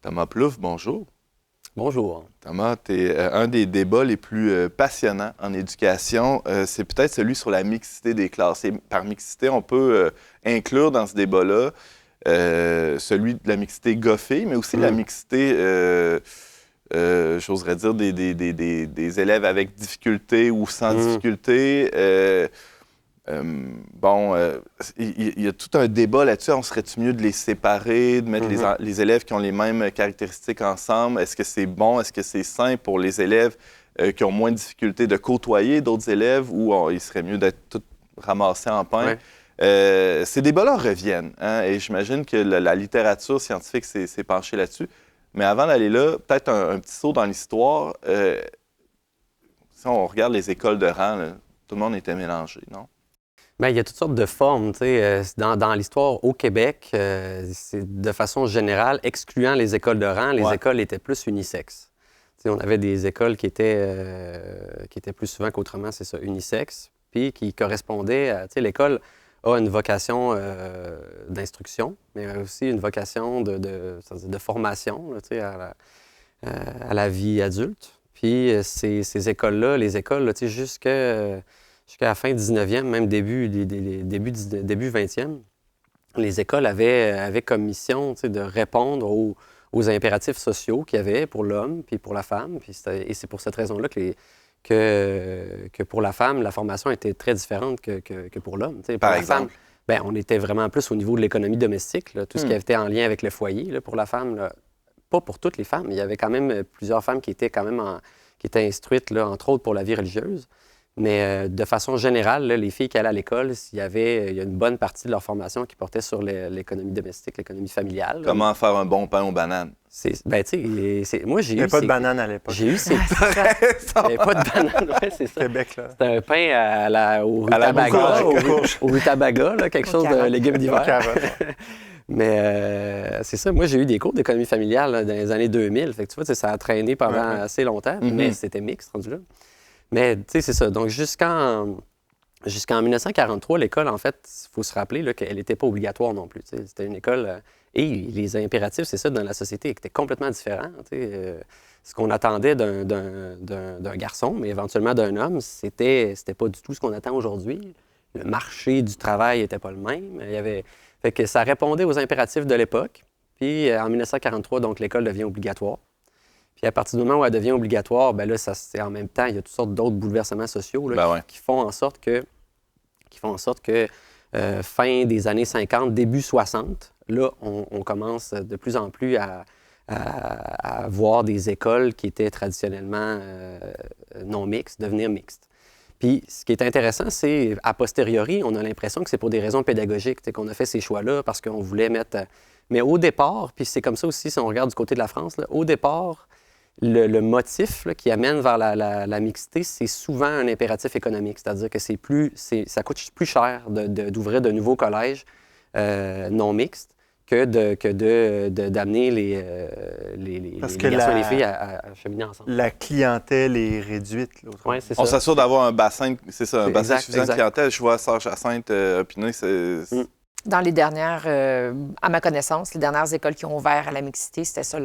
Thomas Plouffe, bonjour. Bonjour. Thomas, tu es un des débats les plus passionnants en éducation. C'est peut-être celui sur la mixité des classes. Et par mixité, on peut inclure dans ce débat-là celui de la mixité goffée, mais aussi la mixité, j'oserais dire, des élèves avec difficulté ou sans difficulté. Il y a tout un débat là-dessus. On serait-tu mieux de les séparer, de mettre les élèves qui ont les mêmes caractéristiques ensemble? Est-ce que c'est bon? Est-ce que c'est sain pour les élèves qui ont moins de difficultés de côtoyer d'autres élèves ou il serait mieux d'être tous ramassés en pain? Ouais. Ces débats-là reviennent, hein, et j'imagine que la littérature scientifique s'est penchée là-dessus. Mais avant d'aller là, peut-être un petit saut dans l'histoire. Si on regarde les écoles de rang, là, tout le monde était mélangé, non? Bien, il y a toutes sortes de formes. Dans l'histoire au Québec, c'est de façon générale, excluant les écoles de rang, les écoles étaient plus unisexes. On avait des écoles qui étaient plus souvent qu'autrement, c'est ça, unisexes, puis qui correspondaient à... L'école a une vocation d'instruction, mais aussi une vocation de formation là, à la vie adulte. Puis ces écoles-là, les écoles, jusqu'à la fin 19e, même début 20e, les écoles avaient comme mission de répondre aux impératifs sociaux qu'il y avait pour l'homme puis pour la femme. Et c'est pour cette raison-là que pour la femme, la formation était très différente que pour l'homme. Par exemple? Bien, on était vraiment plus au niveau de l'économie domestique, là, tout ce qui était en lien avec le foyer. Là, pour la femme, là, pas pour toutes les femmes, il y avait quand même plusieurs femmes qui étaient qui étaient instruites, là, entre autres pour la vie religieuse. Mais de façon générale, là, les filles qui allaient à l'école, il y a une bonne partie de leur formation qui portait sur l'économie domestique, l'écononie familiale. Comment faire un bon pain aux bananes? Ben, tu sais, moi, j'ai eu... Il n'y avait pas de banane à l'époque. J'ai eu ces... Il n'y avait pas de banane, oui, c'est ça. Québec, là. C'était un pain au rutabaga, là, quelque chose de légumes d'hiver. Mais c'est ça, moi, j'ai eu des cours d'économie familiale là, dans les années 2000. Fait que tu vois, ça a traîné pendant assez longtemps, mais c'était mixte, rendu là. Mais, tu sais, c'est ça. Donc, jusqu'en 1943, l'école, en fait, il faut se rappeler qu'elle n'était pas obligatoire non plus. C'était une école... et les impératifs, c'est ça, dans la société, étaient complètement différents. Ce qu'on attendait d'un garçon, mais éventuellement d'un homme, c'était pas du tout ce qu'on attend aujourd'hui. Le marché du travail n'était pas le même. Fait que ça répondait aux impératifs de l'époque. Puis, en 1943, donc, l'école devient obligatoire. Puis à partir du moment où elle devient obligatoire, bien là, c'est en même temps, il y a toutes sortes d'autres bouleversements sociaux là, qui font en sorte que fin des années 50, début 60, là, on commence de plus en plus à voir des écoles qui étaient traditionnellement non mixtes, devenir mixtes. Puis ce qui est intéressant, c'est, a posteriori, on a l'impression que c'est pour des raisons pédagogiques qu'on a fait ces choix-là parce qu'on voulait mettre... Mais au départ, puis c'est comme ça aussi si on regarde du côté de la France, là, au départ... Le motif là, qui amène vers la mixité, c'est souvent un impératif économique, c'est-à-dire que ça coûte plus cher d'ouvrir de nouveaux collèges non mixtes que d'amener les garçons et les filles à cheminer ensemble. La clientèle est réduite. Ouais, c'est on ça. s'assure d'avoir un bassin, bassin suffisant de clientèle. Je vois Serge Jacinthe opiner, Dans les dernières, à ma connaissance, les dernières écoles qui ont ouvert à la mixité, c'était ça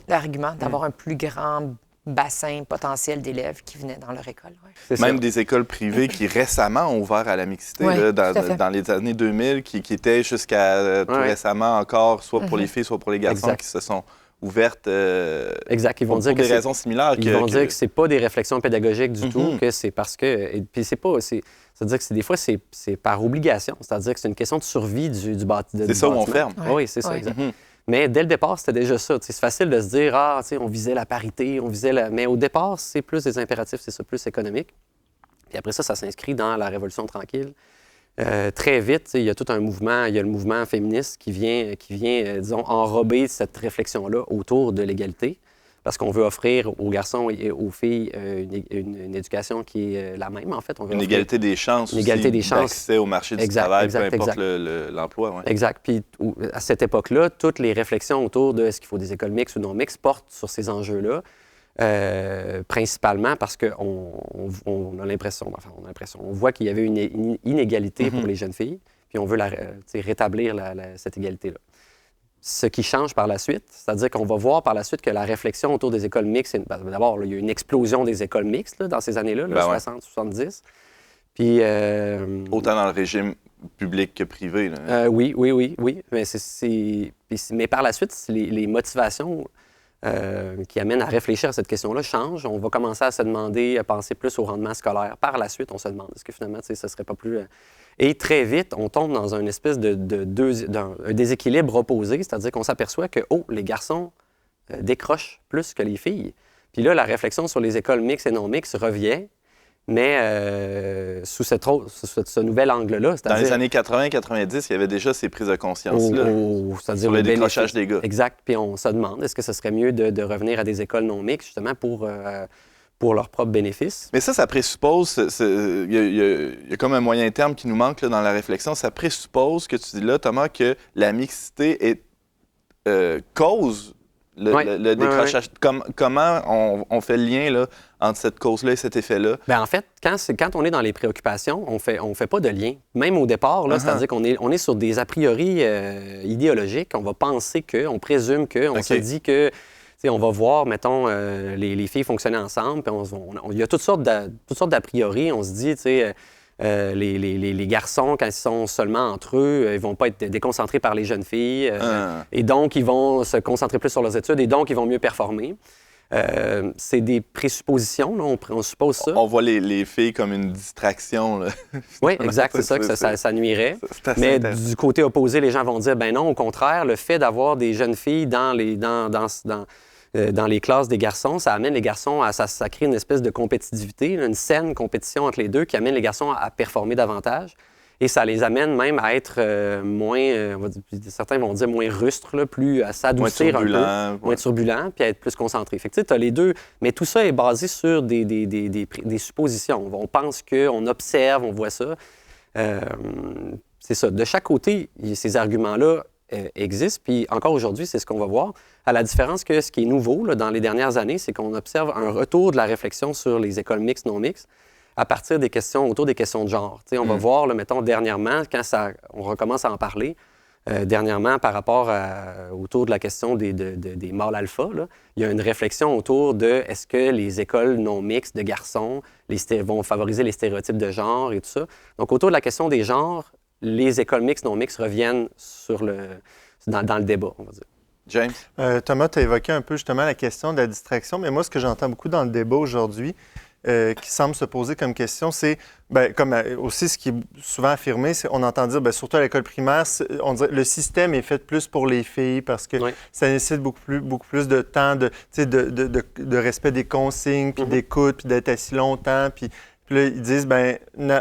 l'argument, d'avoir un plus grand bassin potentiel d'élèves qui venaient dans leur école. Ouais. Même des écoles privées qui récemment ont ouvert à la mixité, là, dans les années 2000, qui étaient jusqu'à tout récemment encore, soit pour les filles, soit pour les garçons, qui se sont ouvertes exact. Ils vont pour dire des raisons similaires. Ils vont dire que c'est pas des réflexions pédagogiques du tout, que c'est parce que... Et puis c'est-à-dire que des fois, c'est par obligation. C'est-à-dire que c'est une question de survie du bâtiment. C'est ça où on ferme. Oui, c'est ça, exact. Mais dès le départ, c'était déjà ça. C'est facile de se dire, on visait la parité, Mais au départ, c'est plus des impératifs, c'est ça, plus économique. Puis après ça s'inscrit dans la Révolution tranquille. Très vite, il y a tout un mouvement, il y a le mouvement féministe qui vient disons, enrober cette réflexion-là autour de l'égalité. Parce qu'on veut offrir aux garçons et aux filles une éducation qui est la même, en fait. Une égalité des chances aussi, d'accès au marché du travail, peu importe l'emploi. Ouais. Exact. Puis à cette époque-là, toutes les réflexions autour de est-ce qu'il faut des écoles mixtes ou non mixtes portent sur ces enjeux-là, principalement parce qu'on a l'impression, on voit qu'il y avait une inégalité pour les jeunes filles, puis on veut rétablir cette égalité-là. ce qui change par la suite. C'est-à-dire qu'on va voir par la suite que la réflexion autour des écoles mixtes, d'abord, il y a eu une explosion des écoles mixtes là, dans ces années-là, 60, 70. Puis, autant dans le régime public que privé. Là. Oui. Mais par la suite, les motivations qui amènent à réfléchir à cette question-là changent. On va commencer à se demander, à penser plus au rendement scolaire. Par la suite, on se demande, est-ce que finalement, ce ne serait pas plus... Et très vite, on tombe dans une espèce d'un déséquilibre opposé, c'est-à-dire qu'on s'aperçoit que, les garçons décrochent plus que les filles. Puis là, la réflexion sur les écoles mixtes et non mixtes revient, mais sous ce nouvel angle-là. Dans les années 80-90, il y avait déjà ces prises de conscience-là c'est-à-dire sur le décrochage des gars. Exact. Puis on se demande, est-ce que ce serait mieux de revenir à des écoles non mixtes, justement, pour leurs propres bénéfices? Mais ça présuppose, il y a comme un moyen terme qui nous manque là, dans la réflexion, ça présuppose que tu dis là, Thomas, que la mixité cause le décrochage. Comment on fait le lien là, entre cette cause-là et cet effet-là? Bien, en fait, quand on est dans les préoccupations, on fait pas de lien. Même au départ, là, c'est-à-dire qu'on est sur des a priori idéologiques. On va penser on présume on se dit que... on va voir, mettons, les filles fonctionner ensemble, puis il y a toutes sortes d'a priori. On se dit, les garçons, quand ils sont seulement entre eux, ils vont pas être déconcentrés par les jeunes filles, et donc ils vont se concentrer plus sur leurs études, et donc ils vont mieux performer. C'est des présuppositions, là, on suppose ça. On voit les filles comme une distraction. Là. Oui, exact, c'est ça que ça nuirait. Mais du côté opposé, les gens vont dire, ben non, au contraire, le fait d'avoir des jeunes filles dans les classes des garçons, ça amène les garçons ça crée une espèce de compétitivité, une saine compétition entre les deux qui amène les garçons à performer davantage. Et ça les amène même à être certains vont dire moins rustres, là, plus à s'adoucir un peu, moins turbulents, puis à être plus concentrés. Fait que tu as les deux, mais tout ça est basé sur des suppositions. On pense qu'on observe, on voit ça. C'est ça. De chaque côté, ces arguments-là existent, puis encore aujourd'hui, c'est ce qu'on va voir. À la différence que ce qui est nouveau là, dans les dernières années, c'est qu'on observe un retour de la réflexion sur les écoles mixtes, non mixtes, à partir des questions, autour des questions de genre. On va voir, là, mettons, dernièrement, quand on recommence à en parler, dernièrement, par rapport autour de la question des mâles alpha, là, il y a une réflexion autour de est-ce que les écoles non mixtes de garçons vont favoriser les stéréotypes de genre et tout ça. Donc, autour de la question des genres, les écoles mixtes, non mixtes reviennent dans le débat, on va dire. James? Thomas, tu as évoqué un peu justement la question de la distraction, mais moi, ce que j'entends beaucoup dans le débat aujourd'hui, qui semble se poser comme question, c'est, comme aussi ce qui est souvent affirmé, c'est on entend dire, surtout à l'école primaire, on dirait le système est fait plus pour les filles parce que ça nécessite beaucoup plus de temps, de respect des consignes, puis d'écoute, puis d'être assis longtemps, puis là, ils disent,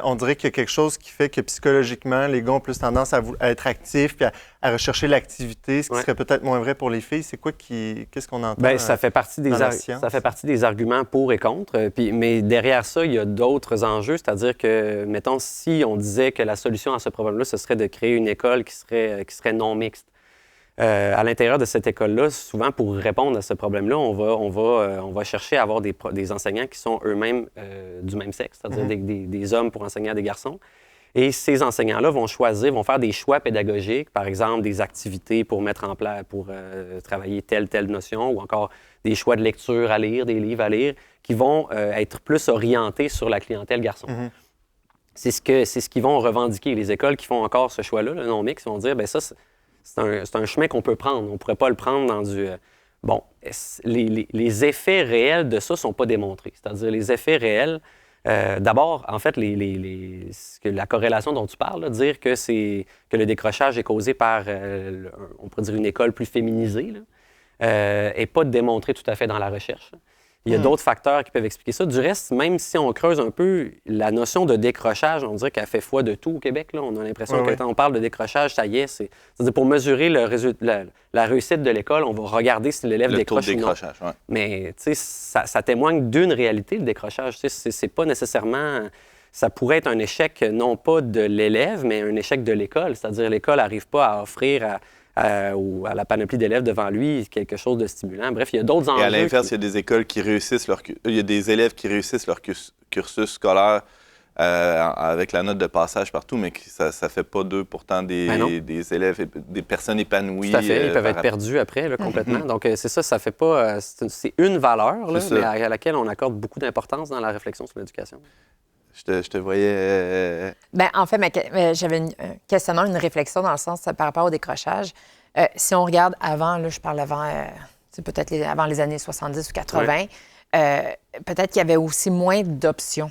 on dirait qu'il y a quelque chose qui fait que psychologiquement, les gars ont plus tendance à être actifs puis à rechercher l'activité, ce qui serait peut-être moins vrai pour les filles. C'est quoi qu'est-ce qu'on entend ça fait partie des arguments pour et contre. Mais derrière ça, il y a d'autres enjeux. C'est-à-dire que, mettons, si on disait que la solution à ce problème-là, ce serait de créer une école qui serait non mixte. À l'intérieur de cette école-là, souvent, pour répondre à ce problème-là, on va chercher à avoir des enseignants qui sont eux-mêmes du même sexe, c'est-à-dire des hommes pour enseigner à des garçons. Et ces enseignants-là vont faire des choix pédagogiques, par exemple des activités pour mettre en place, pour travailler telle notion, ou encore des choix de lecture à lire, des livres à lire, qui vont être plus orientés sur la clientèle garçon. C'est ce qu'ils vont revendiquer. Les écoles qui font encore ce choix-là, le non-mix, vont dire, ça, c'est un chemin qu'on peut prendre. On ne pourrait pas le prendre dans du... les effets réels de ça ne sont pas démontrés. C'est-à-dire, les effets réels... d'abord, en fait, la corrélation dont tu parles, là, dire que le décrochage est causé par, on pourrait dire, une école plus féminisée, n'est pas démontré tout à fait dans la recherche. Il y a d'autres facteurs qui peuvent expliquer ça. Du reste, même si on creuse un peu, la notion de décrochage, on dirait qu'elle fait foi de tout au Québec. Là. On a l'impression que quand on parle de décrochage, ça y est, c'est-à-dire pour mesurer la réussite de l'école, on va regarder si l'élève décroche ou non. Mais ça témoigne d'une réalité, le décrochage. C'est pas nécessairement... Ça pourrait être un échec, non pas de l'élève, mais un échec de l'école. C'est-à-dire l'école n'arrive pas à offrir à la panoplie d'élèves devant lui quelque chose de stimulant. Bref, il y a d'autres enjeux. Et à l'inverse, il y a des écoles qui réussissent il y a des élèves qui réussissent leur cursus scolaire avec la note de passage partout, mais ça ne fait pas d'eux pourtant des élèves, des personnes épanouies. Tout à fait, ils peuvent être perdus après, là, complètement. Donc, c'est ça, ça fait pas... c'est une valeur, là, mais à laquelle on accorde beaucoup d'importance dans la réflexion sur l'éducation. Je te voyais... En fait, j'avais un questionnement, une réflexion dans le sens par rapport au décrochage. Si on regarde avant, là, je parle avant, peut-être avant les années 70 ou 80, peut-être qu'il y avait aussi moins d'options.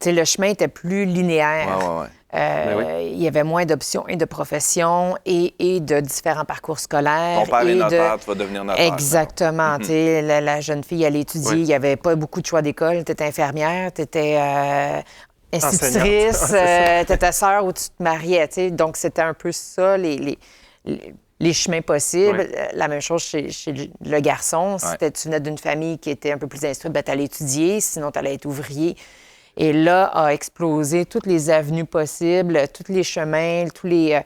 Le chemin était plus linéaire. Il y avait moins d'options et de professions et de différents parcours scolaires. Ton père est notaire, tu vas devenir notaire. Exactement. La jeune fille allait étudier, il n'y avait pas beaucoup de choix d'école. Tu étais infirmière, tu étais institutrice, tu étais sœur ou tu te mariais. Donc, c'était un peu ça, les chemins possibles. La même chose chez le garçon. Si tu venais d'une famille qui était un peu plus instruite, tu allais étudier, sinon tu allais être ouvrier. Et là, a explosé toutes les avenues possibles, tous les chemins, tous les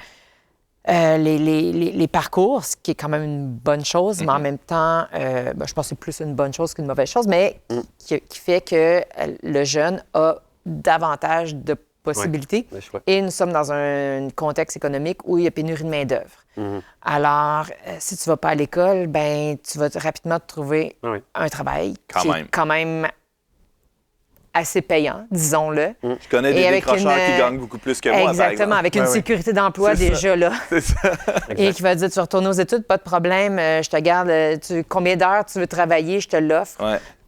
parcours, ce qui est quand même une bonne chose, mais en même temps, je pense que c'est plus une bonne chose qu'une mauvaise chose, mais qui fait que le jeune a davantage de possibilités. Et nous sommes dans un contexte économique où il y a pénurie de main-d'œuvre. Alors, si tu ne vas pas à l'école, tu vas rapidement te trouver un travail qui est quand même assez payant, disons-le. Je connais des décrocheurs qui gagnent beaucoup plus que moi, par exemple. Exactement, avec une sécurité d'emploi déjà là. C'est ça. Et qui va dire, tu retournes aux études, pas de problème, je te garde, combien d'heures tu veux travailler, je te l'offre.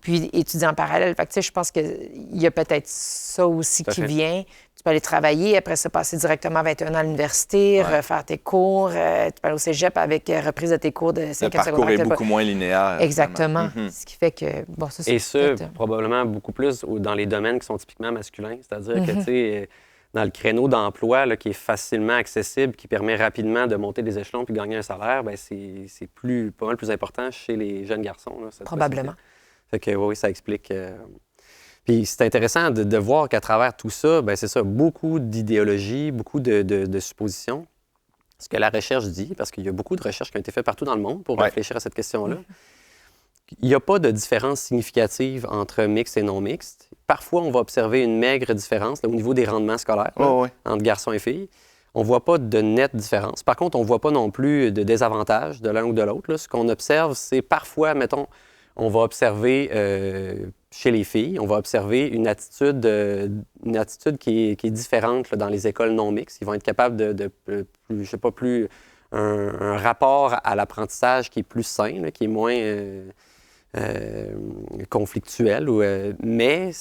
Puis étudier en parallèle. Fait que, je pense qu'il y a peut-être ça aussi qui vient. Tu peux aller travailler, après ça, passer directement à 21 ans à l'université, refaire tes cours. Tu peux aller au cégep avec reprise de tes cours de 5e secondaire. Le parcours est beaucoup moins linéaire. Exactement. Ce qui fait que... Bon, ça, et ça, probablement beaucoup plus dans les domaines qui sont typiquement masculins. C'est-à-dire que, tu sais, dans le créneau d'emploi là, qui est facilement accessible, qui permet rapidement de monter des échelons puis de gagner un salaire, c'est pas mal plus important chez les jeunes garçons. Là, probablement. Fait que oui, ça explique... Puis c'est intéressant de voir qu'à travers tout ça, c'est ça, beaucoup d'idéologies, beaucoup de suppositions. Ce que la recherche dit, parce qu'il y a beaucoup de recherches qui ont été faites partout dans le monde pour réfléchir à cette question-là, il n'y a pas de différence significative entre mixte et non mixte. Parfois, on va observer une maigre différence là, au niveau des rendements scolaires entre garçons et filles. On ne voit pas de nette différence. Par contre, on ne voit pas non plus de désavantage de l'un ou de l'autre. Là. Ce qu'on observe, c'est parfois, mettons, on va observer chez les filles, on va observer une attitude qui est différente là, dans les écoles non mixtes. Ils vont être capables un rapport à l'apprentissage qui est plus sain, là, qui est moins conflictuel. Mais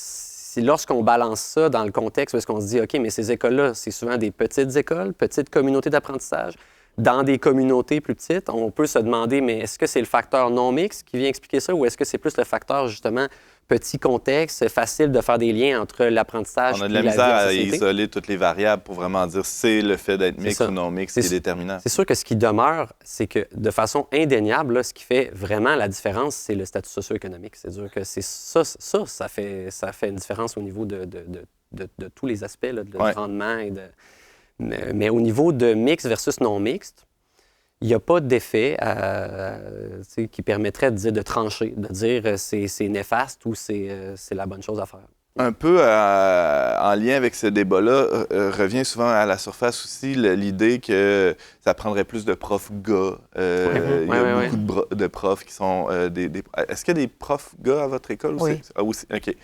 lorsqu'on balance ça dans le contexte où est-ce qu'on se dit, OK, mais ces écoles-là, c'est souvent des petites écoles, petites communautés d'apprentissage. Dans des communautés plus petites, on peut se demander, mais est-ce que c'est le facteur non mixte qui vient expliquer ça ou est-ce que c'est plus le facteur, justement, petit contexte, facile de faire des liens entre l'apprentissage et la vie en société? On a de la misère à isoler toutes les variables pour vraiment dire c'est le fait d'être mixte ou non mixte qui est déterminant. C'est sûr que ce qui demeure, c'est que de façon indéniable, là, ce qui fait vraiment la différence, c'est le statut socio-économique. C'est-à-dire que c'est ça fait une différence au niveau de tous les aspects là, de rendement et de... Mais au niveau de mixte versus non mixte, il n'y a pas d'effet qui permettrait de trancher, de dire c'est néfaste ou c'est la bonne chose à faire. Un peu en lien avec ce débat-là, revient souvent à la surface aussi l'idée que ça prendrait plus de profs gars. Il y a beaucoup de profs qui sont des... Est-ce qu'il y a des profs gars à votre école aussi? Oui. Ah, aussi? OK.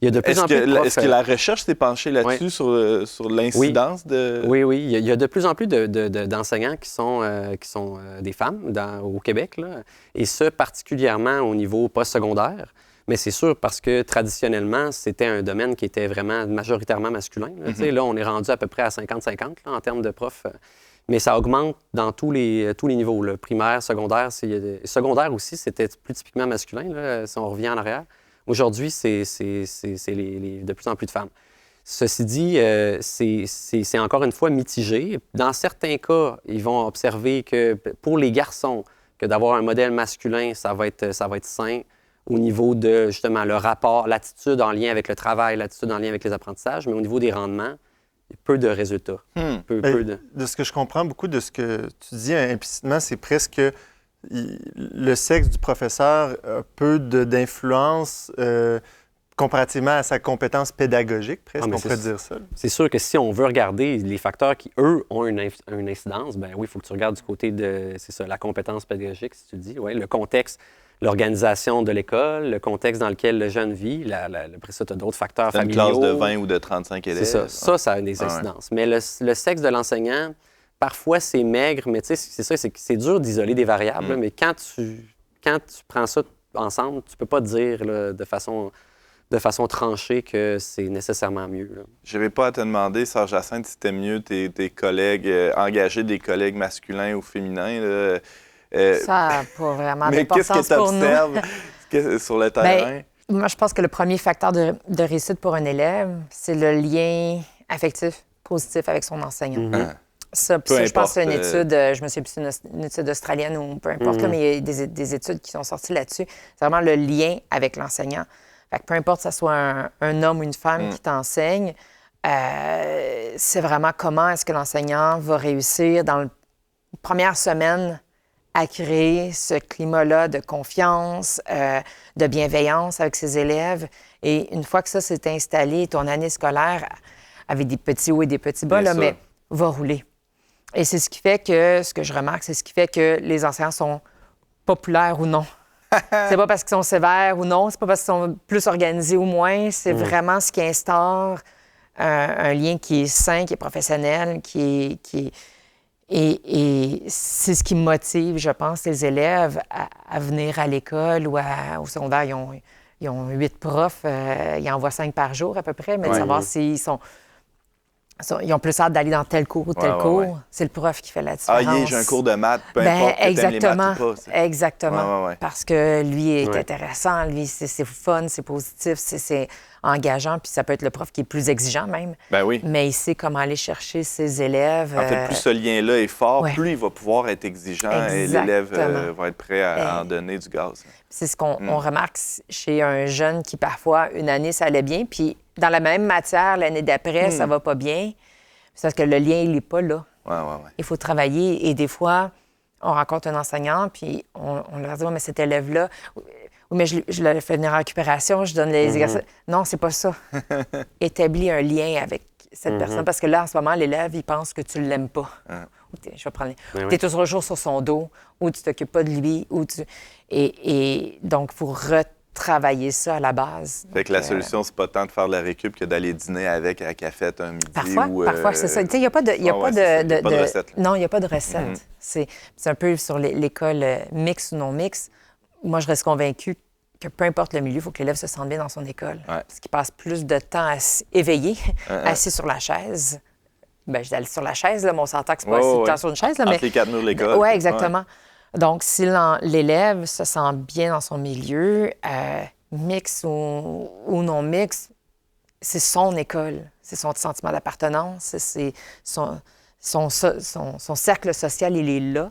Il y a de plus en plus de profs... Est-ce que la recherche s'est penchée là-dessus, sur l'incidence de... Oui. Il y a de plus en plus d'enseignants qui sont des femmes au Québec, là, et ce, particulièrement au niveau postsecondaire. Mais c'est sûr parce que, traditionnellement, c'était un domaine qui était vraiment majoritairement masculin. Là, là on est rendu à peu près à 50-50 en termes de profs. Mais ça augmente dans tous les niveaux. Là. Primaire, secondaire. Secondaire aussi, c'était plus typiquement masculin, là, si on revient en arrière. Aujourd'hui, c'est de plus en plus de femmes. Ceci dit, c'est encore une fois mitigé. Dans certains cas, ils vont observer que pour les garçons, que d'avoir un modèle masculin, ça va être sain au niveau de, justement, le rapport, l'attitude en lien avec le travail, l'attitude en lien avec les apprentissages, mais au niveau des rendements, il y a peu de résultats. De ce que je comprends, beaucoup de ce que tu dis implicitement, c'est presque... le sexe du professeur a peu d'influence comparativement à sa compétence pédagogique, presque, mais on pourrait dire ça. C'est sûr que si on veut regarder les facteurs qui, eux, ont une incidence, ben oui, il faut que tu regardes du côté de, c'est ça, la compétence pédagogique, si tu dis, ouais, le contexte, l'organisation de l'école, le contexte dans lequel le jeune vit, après ça, tu as d'autres facteurs familiaux. Une classe de 20 ou de 35 élèves. C'est ça. Ça a des incidences. Mais le sexe de l'enseignant, parfois, c'est maigre, mais tu sais, c'est ça, c'est dur d'isoler des variables, là, mais quand tu prends ça ensemble, tu peux pas dire là, de façon tranchée que c'est nécessairement mieux. Je n'avais pas à te demander, Sœur Jacinthe, si c'était mieux tes collègues, engager des collègues masculins ou féminins. Là, ça n'a pas vraiment mais qu'est-ce que d'importance pour nous. tu observes sur le terrain? Moi, je pense que le premier facteur de réussite pour un élève, c'est le lien affectif positif avec son enseignant. Mm-hmm. Ça, je pense que c'est une étude, je me souviens plus, c'est une étude australienne ou peu importe, là, mais il y a des études qui sont sorties là-dessus. C'est vraiment le lien avec l'enseignant. Fait que peu importe que ce soit un homme ou une femme qui t'enseigne, c'est vraiment comment est-ce que l'enseignant va réussir dans la première semaine à créer ce climat-là de confiance, de bienveillance avec ses élèves. Et une fois que ça s'est installé, ton année scolaire, avec des petits hauts et des petits bas, là, mais va rouler. Et c'est ce qui fait que, ce que je remarque, c'est ce qui fait que les enseignants sont populaires ou non. C'est pas parce qu'ils sont sévères ou non, c'est pas parce qu'ils sont plus organisés ou moins, c'est vraiment ce qui instaure un lien qui est sain, qui est professionnel, et c'est ce qui motive, je pense, les élèves à venir à l'école ou au secondaire. Ils ont 8 profs, ils envoient 5 par jour à peu près, mais de savoir s'ils ils ont plus hâte d'aller dans tel cours ou tel cours. C'est le prof qui fait la différence. J'ai un cours de maths, peu importe que t'aimes les maths ou pas. Exactement. Parce que lui est intéressant, lui, c'est fun, c'est positif, c'est engageant, puis ça peut être le prof qui est plus exigeant même. Ben oui. Mais il sait comment aller chercher ses élèves. En fait, plus ce lien-là est fort, plus il va pouvoir être exigeant et l'élève va être prêt à en donner du gaz. C'est ce qu'on remarque chez un jeune qui, parfois, une année, ça allait bien, puis dans la même matière, l'année d'après, ça va pas bien. C'est parce que le lien, il n'est pas là. Il faut travailler. Et des fois, on rencontre un enseignant, puis on leur dit « mais cet élève-là, oui, mais je le fais venir en récupération, je donne les exercices. » Non, c'est pas ça. Établis un lien avec cette personne, parce que là, en ce moment, l'élève, il pense que tu l'aimes pas. Je vais prendre... Tu es toujours sur son dos, ou tu t'occupes pas de lui, Et donc, il faut retravailler ça à la base. Fait que la solution, c'est pas tant de faire de la récup que d'aller dîner avec à la cafette un midi. Parfois, c'est ça. Il n'y a pas de recette. Non, il n'y a pas de recette. C'est un peu sur l'école mixte ou non mixte. Moi, je reste convaincue que peu importe le milieu, il faut que l'élève se sente bien dans son école. Parce qu'il passe plus de temps éveillé, assis sur la chaise. Bien, je dis aller sur la chaise, là, mais on s'entend que c'est pas assis tout le temps sur une chaise. Là, entre les 4 murs de l'école. Oui, exactement. Donc, si l'élève se sent bien dans son milieu, mixte ou non mixte, c'est son école, c'est son sentiment d'appartenance, c'est son cercle social, il est là.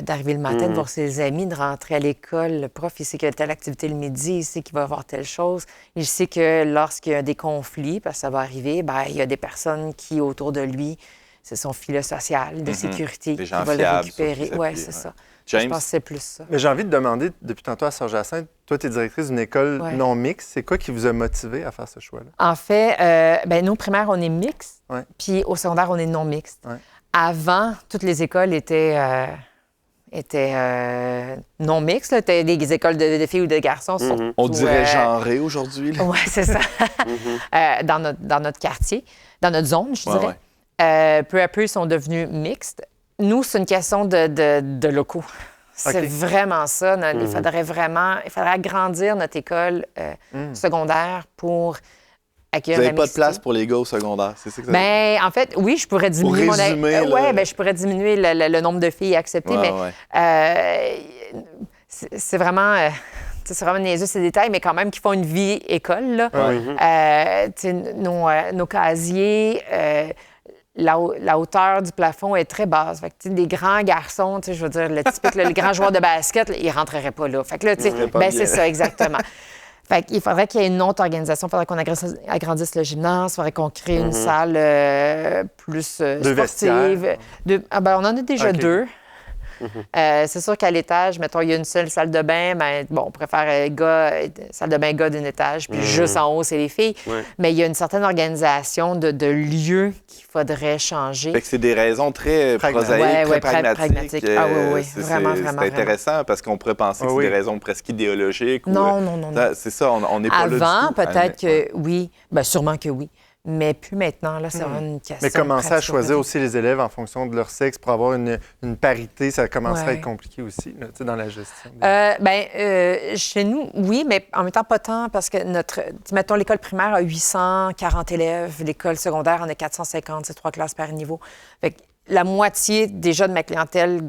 D'arriver le matin, de voir ses amis, de rentrer à l'école. Le prof, il sait qu'il y a telle activité le midi, il sait qu'il va avoir telle chose. Il sait que lorsqu'il y a des conflits, parce que ça va arriver, il y a des personnes qui, autour de lui, c'est son filet social de sécurité qui va le récupérer. Oui, c'est ça. James? Je pense que c'est plus ça. Mais j'ai envie de demander, depuis tantôt à Sœur Jacinthe, toi, tu es directrice d'une école non mixte. C'est quoi qui vous a motivé à faire ce choix-là? En fait, nous, au primaire, on est mixte, puis au secondaire, on est non mixte. Avant, toutes les écoles étaient non mixtes. C'était des écoles de filles ou de garçons. Surtout, on dirait genré aujourd'hui. Oui, c'est ça. Dans notre quartier, dans notre zone, je dirais. Peu à peu, ils sont devenus mixtes. Nous, c'est une question de locaux. C'est vraiment ça. Il faudrait agrandir notre école secondaire pour accueillir la mixité. Vous n'avez pas de place pour les gars au secondaire, c'est ça que ça veut dire? En fait, oui, je pourrais diminuer je pourrais diminuer le nombre de filles acceptées, c'est vraiment... c'est vraiment niaiseux, ces détails, mais quand même qui font une vie école. Là. Nos casiers, la hauteur du plafond est très basse. Fait que, des grands garçons, je veux dire, le typique, le grand joueur de basket, ils ne rentreraient pas là. Fait que là, c'est ça, exactement. Fait qu'il faudrait qu'il y ait une autre organisation. Il faudrait qu'on agrandisse le gymnase. Il faudrait qu'on crée une salle plus sportive. On en a déjà 2. C'est sûr qu'à l'étage, mettons, il y a une seule salle de bain, ben, bon, on préfère salle de bain gars d'un étage, puis juste en haut, c'est les filles. Ouais. Mais il y a une certaine organisation de lieux qu'il faudrait changer. Fait que c'est des raisons très prosaïques, très pragmatiques. Ah oui, vraiment. C'est intéressant parce qu'on pourrait penser que c'est des raisons presque idéologiques. Non. C'est ça, on n'est pas là du tout. Avant, peut-être que oui. Bien, sûrement que oui. Mais plus maintenant, là, c'est vraiment une question. Mais commencer à choisir aussi les élèves en fonction de leur sexe pour avoir une parité, ça commencerait à être compliqué aussi, là, dans la gestion. Chez nous, oui, mais en même temps, pas tant, parce que mettons, l'école primaire a 840 élèves, l'école secondaire en a 450, c'est 3 classes par niveau. Fait que la moitié déjà de ma clientèle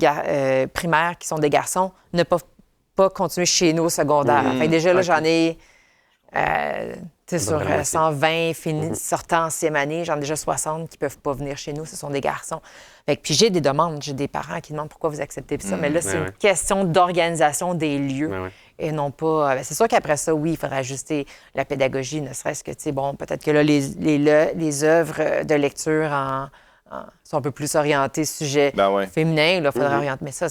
primaire, qui sont des garçons, ne peuvent pas continuer chez nous au secondaire. Fait que déjà, là, j'en ai... sur 120 sortant en 6e année, j'en ai déjà 60 qui ne peuvent pas venir chez nous, ce sont des garçons. Puis j'ai des demandes, j'ai des parents qui demandent pourquoi vous acceptez ça, mais là, c'est une question d'organisation des lieux et non pas... c'est sûr qu'après ça, oui, il faudrait ajuster la pédagogie, ne serait-ce que, peut-être que là, les œuvres de lecture sont un peu plus orientées sujet féminin, il faudrait orienter, mais ça...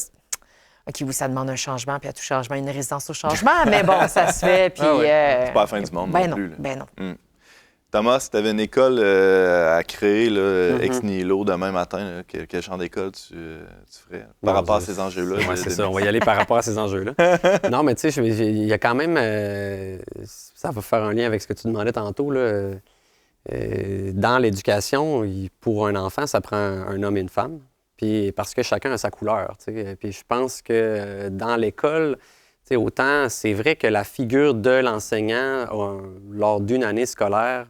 OK, oui, ça demande un changement, puis à tout changement, une résistance au changement, mais bon, ça se fait, puis... C'est pas la fin du monde non plus. Ben non. Thomas, si tu avais une école à créer, ex nihilo, demain matin, là, quel genre d'école tu ferais par rapport à ces enjeux-là? Oui, c'est ça, on va y aller par rapport à ces enjeux-là. Non, mais tu sais, il y a quand même... ça va faire un lien avec ce que tu demandais tantôt, là. Dans l'éducation, pour un enfant, ça prend un homme et une femme. Puis parce que chacun a sa couleur, tu sais. Puis je pense que dans l'école, tu sais, autant c'est vrai que la figure de l'enseignant lors d'une année scolaire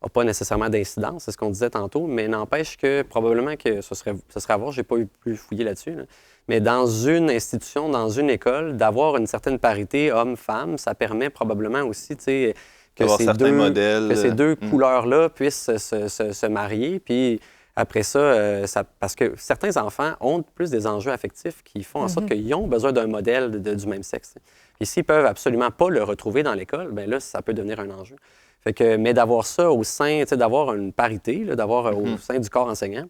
n'a pas nécessairement d'incidence, c'est ce qu'on disait tantôt, mais n'empêche que probablement que ce serait à voir, j'ai pas eu plus fouillé là-dessus, là. Mais dans une institution, dans une école, d'avoir une certaine parité homme-femme, ça permet probablement aussi, tu sais, que ces deux couleurs-là puissent se marier, puis... Après ça, parce que certains enfants ont plus des enjeux affectifs qui font en sorte qu'ils ont besoin d'un modèle du même sexe. Et s'ils peuvent absolument pas le retrouver dans l'école, bien là, ça peut devenir un enjeu. Mais d'avoir ça au sein, d'avoir une parité, là, d'avoir au sein du corps enseignant,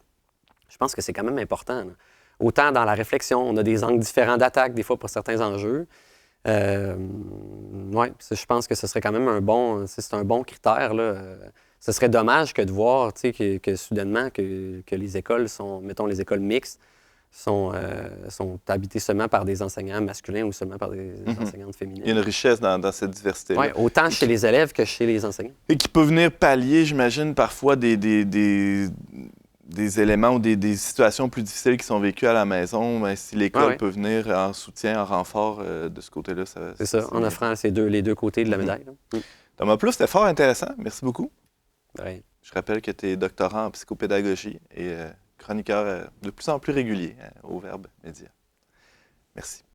je pense que c'est quand même important, là. Autant dans la réflexion, on a des angles différents d'attaque des fois pour certains enjeux. Oui, je pense que ce serait quand même c'est un bon critère, là. Ce serait dommage que de voir, tu sais, que soudainement, que les écoles mettons, les écoles mixtes sont habitées seulement par des enseignants masculins ou seulement par des enseignantes féminines. Il y a une richesse dans cette diversité-là. Oui, autant chez les élèves que chez les enseignants. Et qui peut venir pallier, j'imagine, parfois des éléments ou des situations plus difficiles qui sont vécues à la maison. Ben, si l'école peut venir en soutien, en renfort de ce côté-là, c'est ça, en offrant les deux côtés de la médaille. Thomas Plouffe, c'était fort intéressant. Merci beaucoup. Ouais. Je rappelle que tu es doctorant en psychopédagogie et chroniqueur de plus en plus régulier au Verbe Média. Merci.